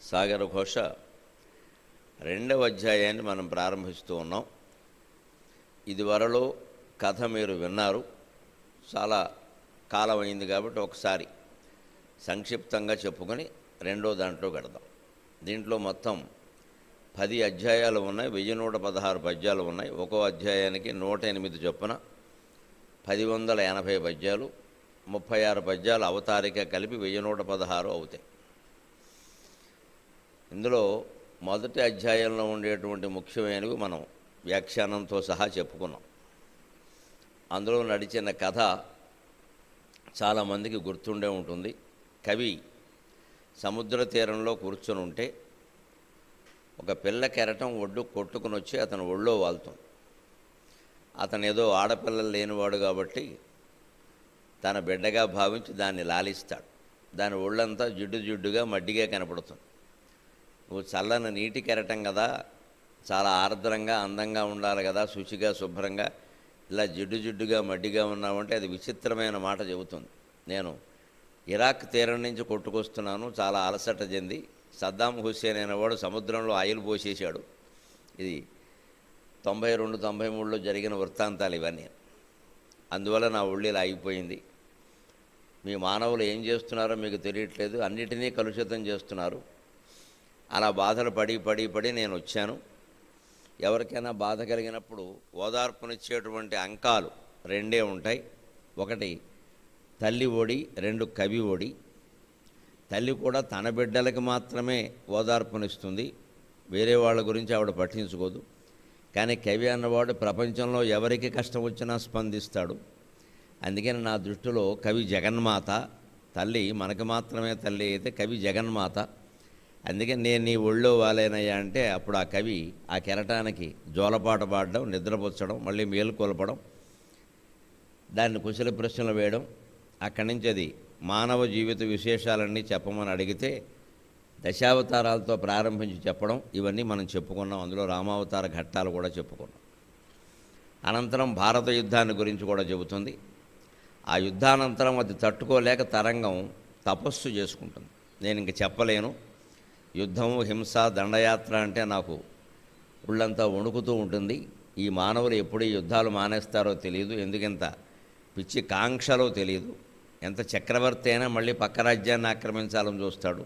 సాగర ఘోష రెండవ అధ్యాయాన్ని మనం ప్రారంభిస్తూ ఉన్నాం. ఇదివరలో కథ మీరు విన్నారు, చాలా కాలం అయింది కాబట్టి ఒకసారి సంక్షిప్తంగా చెప్పుకొని రెండో దాంట్లో గడదాం. దీంట్లో మొత్తం 10 అధ్యాయాలు ఉన్నాయి, 1116 పద్యాలు ఉన్నాయి. ఒక్కో అధ్యాయానికి 108 చొప్పున 1080 పద్యాలు, 36 పద్యాలు అవతారిక కలిపి 1116 అవుతాయి. ఇందులో మొదటి అధ్యాయంలో ఉండేటువంటి ముఖ్యమైనవి మనం వ్యాఖ్యానంతో సహా చెప్పుకున్నాం. అందులో నడిచిన కథ చాలామందికి గుర్తుండే ఉంటుంది. కవి సముద్ర తీరంలో కూర్చొని ఉంటే ఒక పిల్ల కెరటం ఒడ్డు కొట్టుకుని వచ్చి అతను ఒళ్ళో వాలుతుంది. అతను ఏదో ఆడపిల్లలు లేనివాడు కాబట్టి తన బిడ్డగా భావించి దాన్ని లాలిస్తాడు. దాని ఒళ్ళంతా జిడ్డు జిడ్డుగా మడ్డిగా కనపడుతుంది. నువ్వు చల్లని నీటి కెరటం కదా, చాలా ఆర్ద్రంగా అందంగా ఉండాలి కదా, శుచిగా శుభ్రంగా, ఇలా జిడ్డు జిడ్డుగా మడ్డిగా ఉన్నావంటే అది విచిత్రమైన మాట చెబుతుంది. నేను ఇరాక్ తీరం నుంచి కొట్టుకొస్తున్నాను, చాలా అలసట చెంది. సద్దాం హుస్సేన్ అనేవాడు సముద్రంలో ఆయిల్ పోసేశాడు. ఇది 92-93లో జరిగిన వృత్తాంతాలు ఇవన్నీ. అందువల్ల నా ఒళ్ళు ఇలా ఆగిపోయింది. మీ మానవులు ఏం చేస్తున్నారో మీకు తెలియట్లేదు, అన్నిటినీ కలుషితం చేస్తున్నారు. అలా బాధలు పడి పడి పడి నేను వచ్చాను. ఎవరికైనా బాధ కలిగినప్పుడు ఓదార్పునిచ్చేటువంటి అంకాలు రెండే ఉంటాయి. ఒకటి తల్లి ఒడి, 2 కవి ఒడి. తల్లి కూడా తన బిడ్డలకి మాత్రమే ఓదార్పునిస్తుంది, వేరే వాళ్ళ గురించి ఆవిడ పట్టించుకోదు. కానీ కవి అన్నవాడు ప్రపంచంలో ఎవరికి కష్టం వచ్చినా స్పందిస్తాడు. అందుకని నా దృష్టిలో కవి జగన్మాత. తల్లి మనకు మాత్రమే తల్లి అయితే కవి జగన్మాత. అందుకని నేను నీ ఒళ్ళో వాలేనయ్యా అంటే అప్పుడు ఆ కవి ఆ కెరటానికి జోలపాట పాడడం, నిద్రపుచ్చడం, మళ్ళీ మేలుకొల్పడం, దాన్ని కుశల ప్రశ్నలు వేయడం, అక్కడి నుంచి అది మానవ జీవిత విశేషాలన్నీ చెప్పమని అడిగితే దశావతారాలతో ప్రారంభించి చెప్పడం, ఇవన్నీ మనం చెప్పుకున్నాం. అందులో రామావతార ఘట్టాలు కూడా చెప్పుకున్నాం. అనంతరం భారత యుద్ధాన్ని గురించి కూడా చెబుతుంది. ఆ యుద్ధానంతరం అది తట్టుకోలేక తరంగం తపస్సు చేసుకుంటుంది. నేను ఇంక చెప్పలేను, యుద్ధము, హింస, దండయాత్ర అంటే నాకు ఒళ్ళంతా వణుకుతూ ఉంటుంది. ఈ మానవులు ఎప్పుడు ఈ యుద్ధాలు మానేస్తారో తెలియదు, ఎందుకంత పిచ్చి కాంక్షలో తెలియదు. ఎంత చక్రవర్తి అయినా మళ్ళీ పక్క రాజ్యాన్ని ఆక్రమించాలని చూస్తాడు.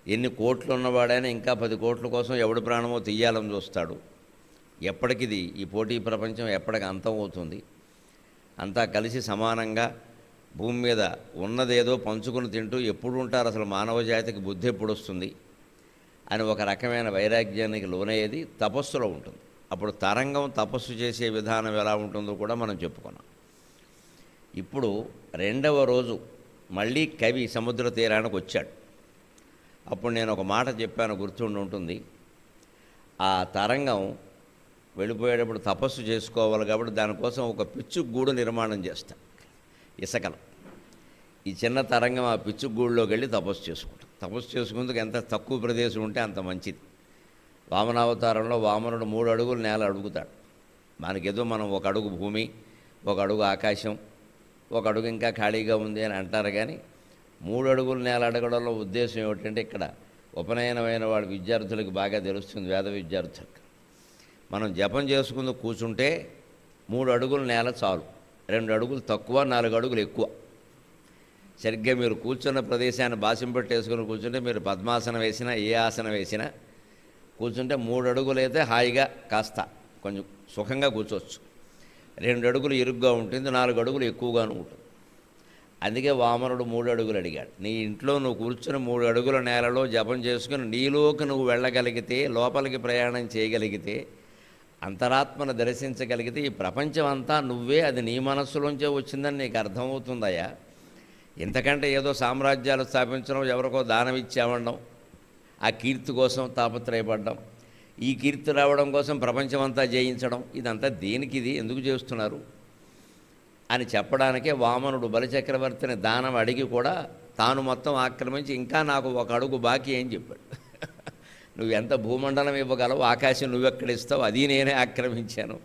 ఎన్ని కోట్లు ఉన్నవాడైనా ఇంకా 10 కోట్ల కోసం ఎవడి ప్రాణమో తీయాలని చూస్తాడు. ఎప్పటికిది ఈ పోటీ ప్రపంచం ఎప్పటికి అంతం అవుతుంది? అంతా కలిసి సమానంగా భూమి మీద ఉన్నదేదో పంచుకుని తింటూ ఎప్పుడు ఉంటారు? అసలు మానవ జాతికి బుద్ధి ఎప్పుడు వస్తుంది అని ఒక రకమైన వైరాగ్యానికి లోనయ్యేది తపస్సులో ఉంటుంది. అప్పుడు తరంగం తపస్సు చేసే విధానం ఎలా ఉంటుందో కూడా మనం చెప్పుకున్నాం. ఇప్పుడు రెండవ రోజు మళ్ళీ కవి సముద్ర తీరానికి వచ్చాడు. అప్పుడు నేను ఒక మాట చెప్పాను, గుర్తుండి ఉంటుంది. ఆ తరంగం వెళ్ళిపోయేటప్పుడు తపస్సు చేసుకోవాలి కాబట్టి దానికోసం ఒక పిచ్చుగూడు నిర్మాణం చేస్తాను ఇసకలు. ఈ చిన్న తరంగం ఆ పిచ్చుగూడులోకి వెళ్ళి తపస్సు చేసుకుంటాం. తపస్సు చేసుకుందుకు ఎంత తక్కువ ప్రదేశం ఉంటే అంత మంచిది. వామనావతారంలో వామనుడు 3 అడుగులు నేల అడుగుతాడు. మనకేదో మనం 1 అడుగు భూమి, 1 అడుగు ఆకాశం, 1 అడుగు ఇంకా ఖాళీగా ఉంది అని అంటారు. కానీ 3 అడుగుల నేల అడగడంలో ఉద్దేశం ఏమిటంటే, ఇక్కడ ఉపనయనమైన వాడి విద్యార్థులకు బాగా తెలుస్తుంది, వేద విద్యార్థులకు. మనం జపం చేసుకుంటూ కూర్చుంటే 3 అడుగుల నేల చాలు, 2 అడుగులు తక్కువ, 4 అడుగులు ఎక్కువ. సరిగ్గా మీరు కూర్చున్న ప్రదేశాన్ని బాసింపట్టేసుకుని కూర్చుంటే మీరు పద్మాసనం వేసినా ఏ ఆసనం వేసినా కూర్చుంటే 3 అడుగులు అయితే హాయిగా కాస్త కొంచెం సుఖంగా కూర్చోవచ్చు. 2 అడుగులు ఇరుగ్గా ఉంటుంది, 4 అడుగులు ఎక్కువగాను ఉంటుంది. అందుకే వామనుడు 3 అడుగులు అడిగాడు. నీ ఇంట్లో నువ్వు కూర్చొని 3 అడుగుల నేలలో జపం చేసుకుని నీలోకి నువ్వు వెళ్ళగలిగితే, లోపలికి ప్రయాణం చేయగలిగితే, అంతరాత్మను దర్శించగలిగితే ఈ ప్రపంచం అంతా నువ్వే, అది నీ మనస్సులోంచే వచ్చిందని నీకు అర్థమవుతుందయ్యా. ఇంతకంటే ఏదో సామ్రాజ్యాలు స్థాపించడం, ఎవరికో దానం ఇచ్చామనడం, ఆ కీర్తి కోసం తాపత్రయపడడం, ఈ కీర్తి రావడం కోసం ప్రపంచమంతా జయించడం, ఇదంతా దేనికి, ఇది ఎందుకు చేస్తున్నారు అని చెప్పడానికే వామనుడు బలిచక్రవర్తిని దానం అడిగి కూడా తాను మొత్తం ఆక్రమించి ఇంకా నాకు 1 అడుగు బాకీ అని చెప్పాడు. నువ్వు ఎంత భూమండలం ఇవ్వగలవు, ఆకాశం నువ్వెక్కడిస్తావు, అది నేనే ఆక్రమించాను,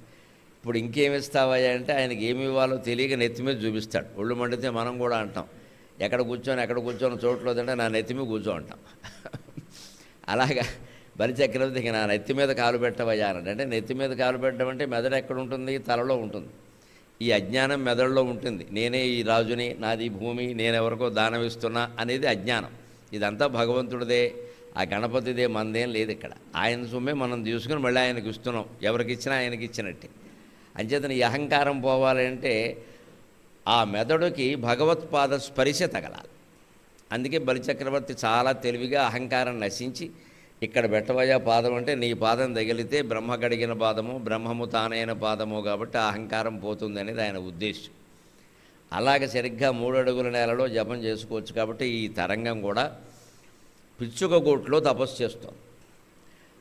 ఇప్పుడు ఇంకేమిస్తావయ్యా అంటే ఆయనకి ఏమి ఇవ్వాలో తెలియక నెత్తి మీద చూపిస్తాడు. ఒళ్ళు మండితే మనం కూడా అంటాం, ఎక్కడ కూర్చొని చోట్లేదంటే నా నెత్తిమి కూర్చో అంటాం. అలాగా బలిచక్రవర్తికి నా నెత్తి మీద కాలు పెట్టవయ్యా అన్నాడు. అంటే నెత్తి మీద కాలు పెట్టడం అంటే మెదడు ఎక్కడ ఉంటుంది? తలలో ఉంటుంది. ఈ అజ్ఞానం మెదడులో ఉంటుంది. నేనే ఈ రాజుని, నాది భూమి, నేనెవరికో దానం ఇస్తున్నా అనేది అజ్ఞానం. ఇదంతా భగవంతుడిదే, ఆ గణపతిదే, మనదేం లేదు ఇక్కడ. ఆయన సొమ్మే మనం తీసుకుని మళ్ళీ ఆయనకి ఇస్తున్నాం. ఎవరికి ఇచ్చినా ఆయనకి ఇచ్చినట్టే. అంచేతన ఈ అహంకారం పోవాలంటే ఆ మెదడుకి భగవత్పాద స్పర్శ తగలాలి. అందుకే బలిచక్రవర్తి చాలా తెలివిగా అహంకారం నశించి ఇక్కడ పెట్టవయ్యా పాదం అంటే నీ పాదం తగిలితే బ్రహ్మ కడిగిన పాదము, బ్రహ్మము తానైన పాదము, కాబట్టి ఆ అహంకారం పోతుంది అనేది ఆయన ఉద్దేశం. అలాగే సరిగ్గా 3 అడుగుల నేలలో జపం చేసుకోవచ్చు. కాబట్టి ఈ తరంగం కూడా పిచ్చుక గూట్లో తపస్సు చేస్తోంది.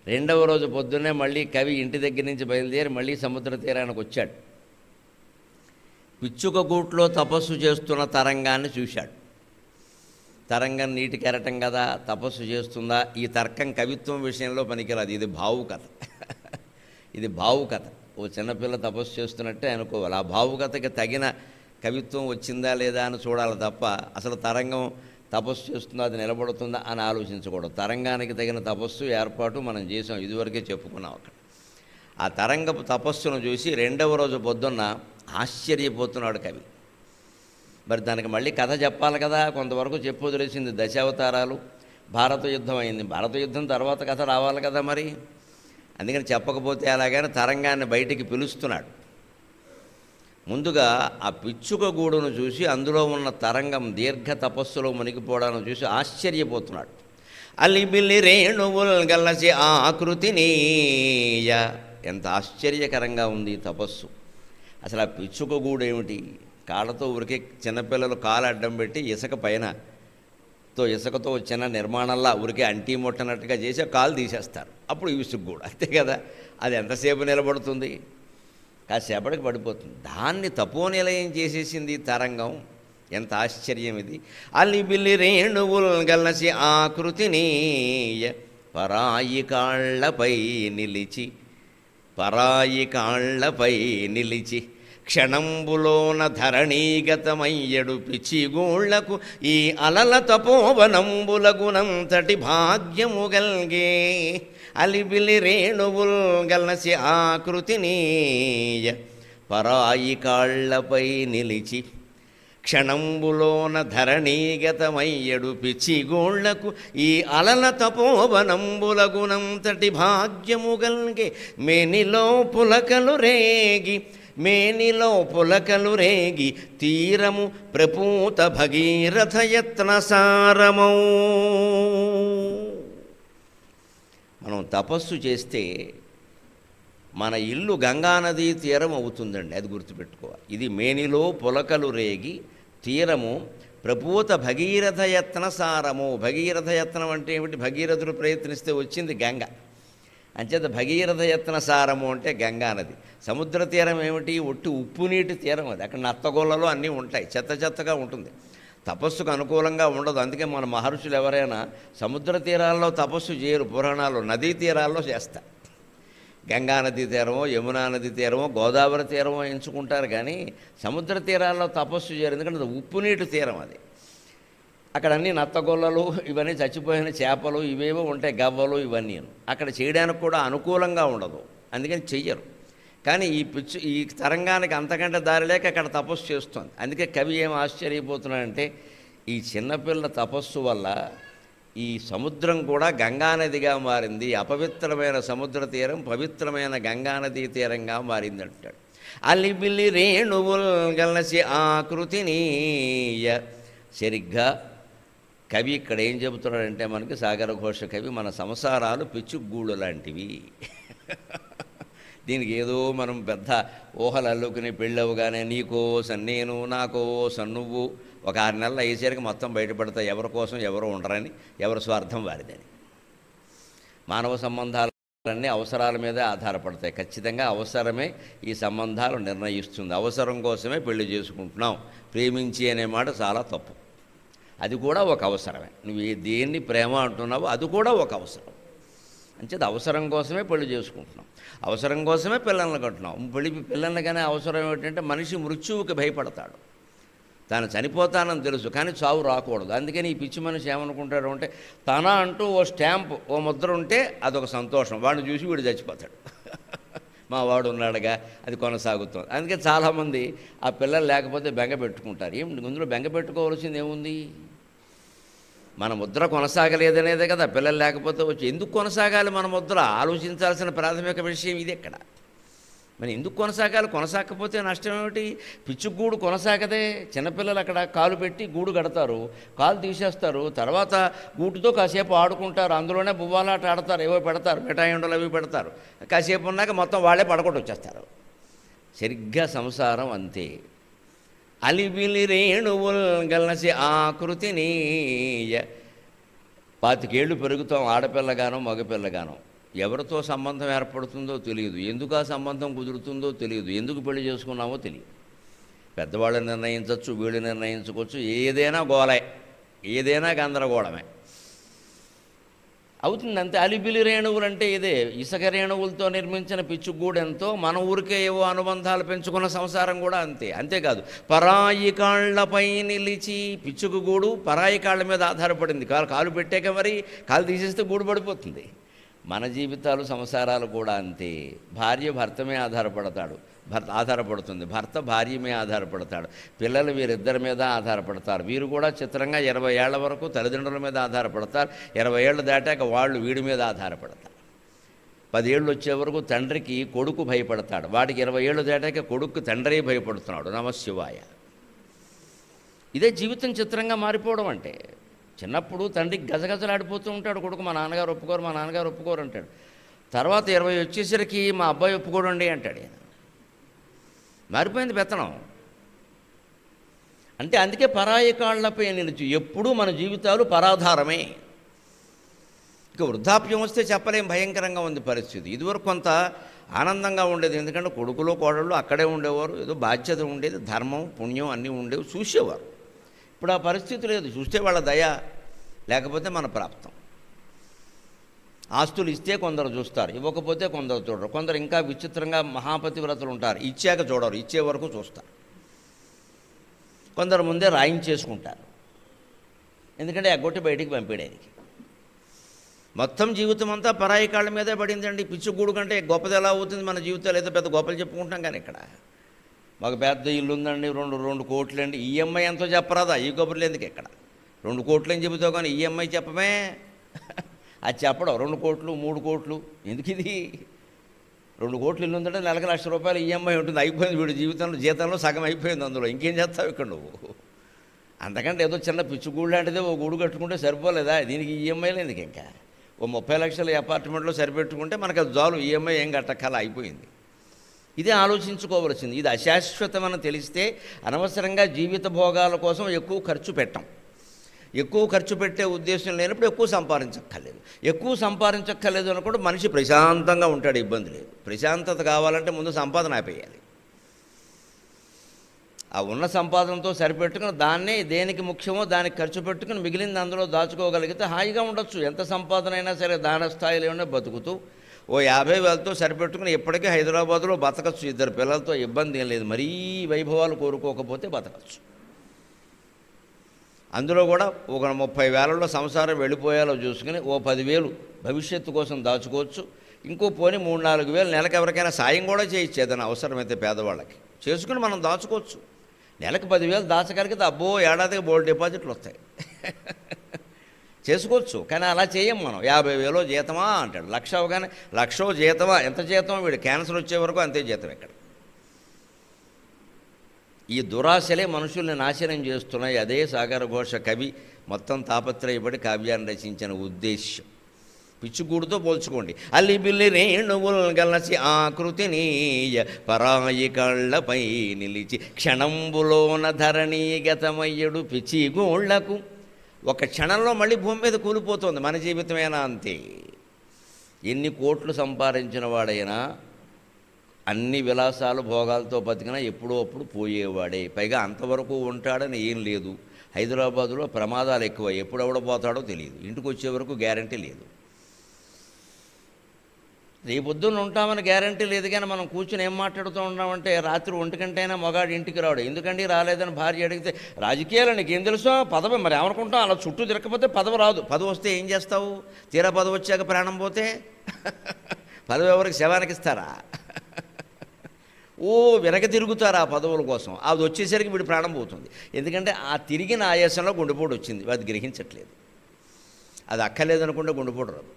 2వ రోజు పొద్దున్నే మళ్ళీ కవి ఇంటి దగ్గర నుంచి బయలుదేరి మళ్ళీ సముద్ర తీరానికి వచ్చాడు. పిచ్చుక గూట్లో తపస్సు చేస్తున్న తరంగాన్ని చూశాడు. తరంగం నీటి కెరటం కదా, తపస్సు చేస్తుందా? ఈ తర్కం కవిత్వం విషయంలో పనికిరాదు. ఇది భావుకథ. ఇది భావుకథ. ఓ చిన్నపిల్ల తపస్సు చేస్తున్నట్టే అనుకోవాలి. ఆ భావుకథకి తగిన కవిత్వం వచ్చిందా లేదా అని చూడాలి తప్ప అసలు తరంగం తపస్సు చేస్తుందా, అది నిలబడుతుందా అని ఆలోచించకూడదు. తరంగానికి తగిన తపస్సు ఏర్పాటు మనం చేసాం, ఇదివరకే చెప్పుకున్నాం అక్కడ. ఆ తరంగపు తపస్సును చూసి 2వ రోజు పొద్దున్న ఆశ్చర్యపోతున్నాడు కవి. మరి దానికి మళ్ళీ కథ చెప్పాలి కదా, కొంతవరకు చెప్పు వదిలేసింది. దశావతారాలు, భారత యుద్ధం అయింది. భారత యుద్ధం తర్వాత కథ రావాలి కదా మరి. అందుకని చెప్పకపోతే అలాగని తరంగాన్ని బయటికి పిలుస్తున్నాడు. ముందుగా ఆ పిచ్చుక గూడును చూసి అందులో ఉన్న తరంగం దీర్ఘ తపస్సులో మునిగిపోవడాన్ని చూసి ఆశ్చర్యపోతున్నాడు. అలిబిల్లి రేణువుల్ గలసి ఆకృతినీయ, ఎంత ఆశ్చర్యకరంగా ఉంది తపస్సు. అసలు ఆ పిచ్చుక గూడు ఏమిటి? కాళ్ళతో ఊరికే చిన్నపిల్లలు కాలు అడ్డం పెట్టి ఇసుకతో చిన్న నిర్మాణంలా ఊరికే అంటీ ముట్టనట్టుగా చేసి కాలు తీసేస్తారు. అప్పుడు ఇసుక గూడు అంతే కదా. అది ఎంతసేపు నిలబడుతుంది? కాసేపటికి పడిపోతుంది. దాన్ని తపోనిలయం చేసేసింది తరంగం. ఎంత ఆశ్చర్యం ఇది! అలిబిల్లి రేణువుల్ గలసి ఆకృతినీయ పరాయి కాళ్లపై నిలిచి క్షణంబులోన ధరణీగతమయ్యడు పిచ్చిగూళ్లకు ఈ అలల తపోవనంబుల గుణంతటి భాగ్యము గల్గే. అలిబిలి రేణువుల్ గలసి ఆకృతినీయ పరాయి కాళ్లపై నిలిచి క్షణంబులోన ధరణీగతమయ్యడు పిచ్చిగోళ్లకు ఈ అలల తపోవనంబుల గుణంతటి భాగ్యము గల్గే. మేనిలో పులకలు రేగి తీరము ప్రపూత భగీరథ యత్న సారమౌ. మనం తపస్సు చేస్తే మన ఇల్లు గంగానదీ తీరం అవుతుందండి, అది గుర్తుపెట్టుకోవాలి. ఇది మేనిలో పులకలు రేగి తీరము ప్రపూత భగీరథ యత్న సారము. భగీరథ యత్నం అంటే ఏమిటి? భగీరథుడు ప్రయత్నిస్తే వచ్చింది గంగ. అంచేత భగీరథ యత్న సారము అంటే గంగానది. సముద్ర తీరం ఏమిటి? ఒట్టి ఉప్పు నీటి తీరం అది. అక్కడ నత్తగోళ్ళలో అన్నీ ఉంటాయి, చెత్తగా ఉంటుంది, తపస్సుకు అనుకూలంగా ఉండదు. అందుకే మన మహర్షులు ఎవరైనా సముద్ర తీరాల్లో తపస్సు చేయరు. పురాణాల్లో నదీ తీరాల్లో చేస్తారు. గంగా నదీ తీరమో, యమునా నదీ తీరమో, గోదావరి తీరమో ఎంచుకుంటారు, కానీ సముద్ర తీరాల్లో తపస్సు చేయరు. ఎందుకంటే ఉప్పు నీటి తీరం అది. అక్కడ అన్నీ నత్తగొల్లలు, ఇవన్నీ చచ్చిపోయిన చేపలు, ఇవేవో ఉంటాయి, గవ్వలు, ఇవన్నీ అక్కడ చేయడానికి కూడా అనుకూలంగా ఉండదు. అందుకని చెయ్యరు. కానీ ఈ తరంగానికి అంతకంటే దారి లేక అక్కడ తపస్సు చేస్తుంది. అందుకే కవి ఏం ఆశ్చర్యపోతున్నాడంటే ఈ చిన్నపిల్ల తపస్సు వల్ల ఈ సముద్రం కూడా గంగానదిగా మారింది. అపవిత్రమైన సముద్ర తీరం పవిత్రమైన గంగానదీ తీరంగా మారింది అంటాడు. అలిబిల్లి రేణువుల్ గలసి ఆకృతినీయ. సరిగ్గా కవి ఇక్కడ ఏం చెబుతున్నాడంటే మనకి సాగర ఘోష కవి, మన సంసారాలు పిచ్చుగూళ్ళు లాంటివి. దీనికి ఏదో మనం పెద్ద ఊహలు అల్లుకుని పెళ్ళవగానే నీకోసం నేను, నాకోసం నువ్వు, ఒక 6 నెలలు అయ్యేసరికి మొత్తం బయటపడతాయి ఎవరి కోసం ఎవరు ఉండరని, ఎవరి స్వార్థం వారిదని. మానవ సంబంధాలన్నీ అవసరాల మీదే ఆధారపడతాయి. ఖచ్చితంగా అవసరమే ఈ సంబంధాలు నిర్ణయిస్తుంది. అవసరం కోసమే పెళ్లి చేసుకుంటున్నాం. ప్రేమించి అనే మాట చాలా తప్పు. అది కూడా ఒక అవసరమే. నువ్వు దేన్ని ప్రేమ అంటున్నావో అది కూడా ఒక అవసరం. అంచేది అవసరం కోసమే పెళ్లి చేసుకుంటున్నాం, అవసరం కోసమే పిల్లల్ని కంటున్నాం. పిల్లల్ని కానీ అవసరం ఏమిటంటే మనిషి మృత్యువుకి భయపడతాడు. తాను చనిపోతానని తెలుసు, కానీ చావు రాకూడదు. అందుకని ఈ పిచ్చి మనిషి ఏమనుకుంటాడు అంటే, తన అంటూ ఓ స్టాంప్, ఓ ముద్ర ఉంటే అదొక సంతోషం, వాడిని చూసి వీడు చచ్చిపోతాడు. మా వాడు ఉన్నాడుగా, అది కొనసాగుతుంది. అందుకే చాలామంది ఆ పిల్లలు లేకపోతే బెంగ పెట్టుకుంటారు. ఇందులో బెంగ పెట్టుకోవాల్సింది ఏముంది? మన ముద్ర కొనసాగలేదనేదే కదా పిల్లలు లేకపోతే వచ్చి. ఎందుకు కొనసాగాలి మన ముద్ర? ఆలోచించాల్సిన ప్రాథమిక విషయం ఇది. ఎక్కడ మరి ఎందుకు కొనసాగాలి? కొనసాగకపోతే నష్టం ఏమిటి? పిచ్చుగూడు కొనసాగదే. చిన్నపిల్లలు అక్కడ కాలు పెట్టి గూడు కడతారు, కాలు తీసేస్తారు, తర్వాత గూటుతో కాసేపు ఆడుకుంటారు, అందులోనే బువ్వాలాట ఆడతారు, ఏవో పెడతారు, మిఠాయి ఉండలు అవి పెడతారు. కాసేపు ఉన్నాక మొత్తం వాళ్ళే పడకొట్టి వచ్చేస్తారు. సరిగ్గా సంసారం అంతే. అలిబిలి రేణువుల్ గలసి ఆకృతినీయ. 25 ఏళ్ళు పెరుగుతాం, ఆడపిల్లగానో మగపిల్లగానో. ఎవరితో సంబంధం ఏర్పడుతుందో తెలియదు, ఎందుకు ఆ సంబంధం కుదురుతుందో తెలియదు, ఎందుకు పెళ్లి చేసుకున్నామో తెలియదు. పెద్దవాళ్ళు నిర్ణయించవచ్చు, వీళ్ళు నిర్ణయించుకోవచ్చు, ఏదైనా గోలే, ఏదైనా గందరగోళమే అవుతుంది అంతే. అలిబిలి రేణువులు అంటే ఇదే. ఇసుక రేణువులతో నిర్మించిన పిచ్చుగూడు ఎంతో, మన ఊరికే ఏవో అనుబంధాలు పెంచుకున్న సంసారం కూడా అంతే. అంతేకాదు, పరాయి కాళ్లపై నిలిచి. పిచ్చుకు గూడు పరాయి కాళ్ళ మీద ఆధారపడింది. కాలు పెట్టాక మరి కాలు తీసేస్తే గూడు పడిపోతుంది. మన జీవితాలు సంసారాలు కూడా అంతే. భార్య భర్త మీద ఆధారపడుతుంది, భర్త భార్య మీద ఆధారపడతాడు, పిల్లలు వీరిద్దరి మీద ఆధారపడతారు. వీరు కూడా చిత్రంగా 20 ఏళ్ల వరకు తల్లిదండ్రుల మీద ఆధారపడతారు. 20 ఏళ్ళు దాటాక వాళ్ళు వీడి మీద ఆధారపడతారు. 10 ఏళ్ళు వచ్చే వరకు తండ్రికి కొడుకు భయపడతాడు, వాడికి 20 ఏళ్ళు దాటాక కొడుకు తండ్రి భయపడుతున్నాడు. నమశివాయ. ఇదే జీవితం చిత్రంగా మారిపోవడం అంటే. చిన్నప్పుడు తండ్రికి గజగజలాడిపోతూ ఉంటాడు కొడుకు, మా నాన్నగారు ఒప్పుకోరు అంటాడు. తర్వాత 20 వచ్చేసరికి మా అబ్బాయి ఒప్పుకోడండి అంటాడు. ఆయన మారిపోయింది పెత్తనం అంటే. అందుకే పరాయి కాళ్లపై నిలిచి. ఎప్పుడూ మన జీవితాలు పరాధారమే. ఇక వృద్ధాప్యం వస్తే చెప్పలేం, భయంకరంగా ఉంది పరిస్థితి. ఇదివరకు కొంత ఆనందంగా ఉండేది, ఎందుకంటే కొడుకులు కోడళ్ళు అక్కడే ఉండేవారు, ఏదో బాధ్యత ఉండేది, ధర్మం పుణ్యం అన్నీ ఉండేవి, చూసేవారు. ఇప్పుడు ఆ పరిస్థితి లేదు. చూస్తే వాళ్ళ దయ, లేకపోతే మన ప్రాప్తం. ఆస్తులు ఇస్తే కొందరు చూస్తారు, ఇవ్వకపోతే కొందరు చూడరు. కొందరు ఇంకా విచిత్రంగా మహాపతివ్రతలు ఉంటారు, ఇచ్చాక చూడరు, ఇచ్చే వరకు చూస్తారు. కొందరు ముందే రాయించేసుకుంటారు, ఎందుకంటే ఎగ్గొట్టి బయటికి పంపేయడానికి. మొత్తం జీవితం అంతా పరాయి కాళ్ళ మీదే పడిందండి. పిచ్చుగూడు కంటే గొప్పది ఎలా అవుతుంది మన జీవితాలు? ఏదో పెద్ద గొప్పలు చెప్పుకుంటాం, కానీ ఇక్కడ మాకు పెద్ద ఇల్లు ఉందండి, 2 కోట్లండి, ఈఎంఐ ఎంతో చెప్పరాదా? ఈ కబుర్లు ఎందుకు? ఇక్కడ 2 కోట్లు అని చెబుతావు, కానీ ఈఎంఐ చెప్పమే. అది చెప్పడం 2 కోట్లు 3 కోట్లు ఎందుకు? ఇది 2 కోట్లు ఇల్లు ఉందంటే నెలకు ₹1,00,000 ఈఎంఐ ఉంటుంది. అయిపోయింది వీడి జీతంలో సగం అయిపోయింది. అందులో ఇంకేం చేస్తావు ఇక్కడ నువ్వు? అంతకంటే ఏదో చిన్న పిచ్చుగూడు లాంటిదే ఓ గూడు కట్టుకుంటే సరిపోలేదా? దీనికి ఈఎంఐలు ఎందుకు? ఇంకా ఓ 30 లక్షల అపార్ట్మెంట్లో సరిపెట్టుకుంటే మనకు అది జాలు, ఈఎంఐ ఏం కట్టక్కల, అయిపోయింది. ఇదే ఆలోచించుకోవలసింది. ఇది అశాశ్వతమని తెలిస్తే అనవసరంగా జీవిత భోగాల కోసం ఎక్కువ ఖర్చు పెట్టం. ఎక్కువ ఖర్చు పెట్టే ఉద్దేశం లేనప్పుడు ఎక్కువ సంపాదించక్కర్లేదు అనుకుంటే మనిషి ప్రశాంతంగా ఉంటాడు, ఇబ్బంది లేదు. ప్రశాంతత కావాలంటే ముందు సంపాదన ఆపేయాలి. ఆ ఉన్న సంపాదనతో సరిపెట్టుకుని దాన్నే దేనికి ముఖ్యమో దానికి ఖర్చు పెట్టుకుని మిగిలింది అందులో దాచుకోగలిగితే హాయిగా ఉండొచ్చు. ఎంత సంపాదన అయినా సరే దాన స్థాయిలోనే బతుకుతూ ఓ 50,000తో సరిపెట్టుకుని ఎప్పటికీ హైదరాబాదులో బతకచ్చు. 2 పిల్లలతో ఇబ్బంది ఏం లేదు. మరీ వైభవాలు కోరుకోకపోతే బతకచ్చు. అందులో కూడా ఒక 30,000లో సంసారం వెళ్ళిపోయేలా చూసుకుని ఓ 10,000 భవిష్యత్తు కోసం దాచుకోవచ్చు. ఇంకో పోని 3-4 వేలు నెలకు ఎవరికైనా సాయం కూడా చేయొచ్చు, ఏదైనా అవసరమైతే పేదవాళ్ళకి చేసుకుని మనం దాచుకోవచ్చు. నెలకు 10,000 దాచగలిగితే అబ్బో ఏడాదికి బోల్డ్ డిపాజిట్లు వస్తాయి. చేసుకోవచ్చు, కానీ అలా చేయం మనం. 50,000 జీతమా అంటాడు, 1,00,000 అవగానే 1,00,000 జీతమా? ఎంత జీతం? వీడు క్యాన్సర్ వచ్చే వరకు అంతే జీతం. ఇక్కడ ఈ దురాశలే మనుషుల్ని నాశనం చేస్తున్నాయి. అదే సాగర ఘోష కవి మొత్తం తాపత్రయపడి కావ్యాన్ని రచించిన ఉద్దేశ్యం. పిచ్చుగూడుతో పోల్చుకోండి. అల్లిబిల్లి రేణువుల్ గలసి ఆకృతినీయ పరాయి కళ్ళపై నిలిచి క్షణంబులోన ధరణీగతమయ్యడు పిచ్చిగూళ్లకు. ఒక క్షణంలో మళ్ళీ భూమి మీద కూలిపోతుంది. మన జీవితమైనా అంతే. ఎన్ని కోట్లు సంపాదించిన వాడైనా, అన్ని విలాసాలు భోగాలతో బతికినా ఎప్పుడో అప్పుడు పోయేవాడే. పైగా అంతవరకు ఉంటాడని ఏం లేదు. హైదరాబాదులో ప్రమాదాలు ఎక్కువ, ఎప్పుడెవడో పోతాడో తెలియదు. ఇంటికి వచ్చే వరకు గ్యారంటీ లేదు. రేపొద్దున్న ఉంటామని గ్యారంటీ లేదు, కానీ మనం కూర్చుని ఏం మాట్లాడుతూ ఉన్నామంటే రాత్రి 1 గంటైనా మగాడు ఇంటికి రాడు. ఎందుకండి రాలేదని భార్య అడిగితే, రాజకీయాలు నీకేం తెలుసో, పదవి మరి ఏమనుకుంటాం, అలా చుట్టూ తిరగకపోతే పదవి రాదు. పదవి వస్తే ఏం చేస్తావు, తీరా పదవి వచ్చాక ప్రాణం పోతే పదవి ఎవరికి, శవానికి ఇస్తారా? ఓ వెనక తిరుగుతారు ఆ పదవుల కోసం. అది వచ్చేసరికి వీడు ప్రాణం పోతుంది. ఎందుకంటే ఆ తిరిగిన ఆయాసంలో గుండెపోటు వచ్చింది, అది గ్రహించట్లేదు. అది అక్కర్లేదనుకుంటే గుండెపోటు రాదు.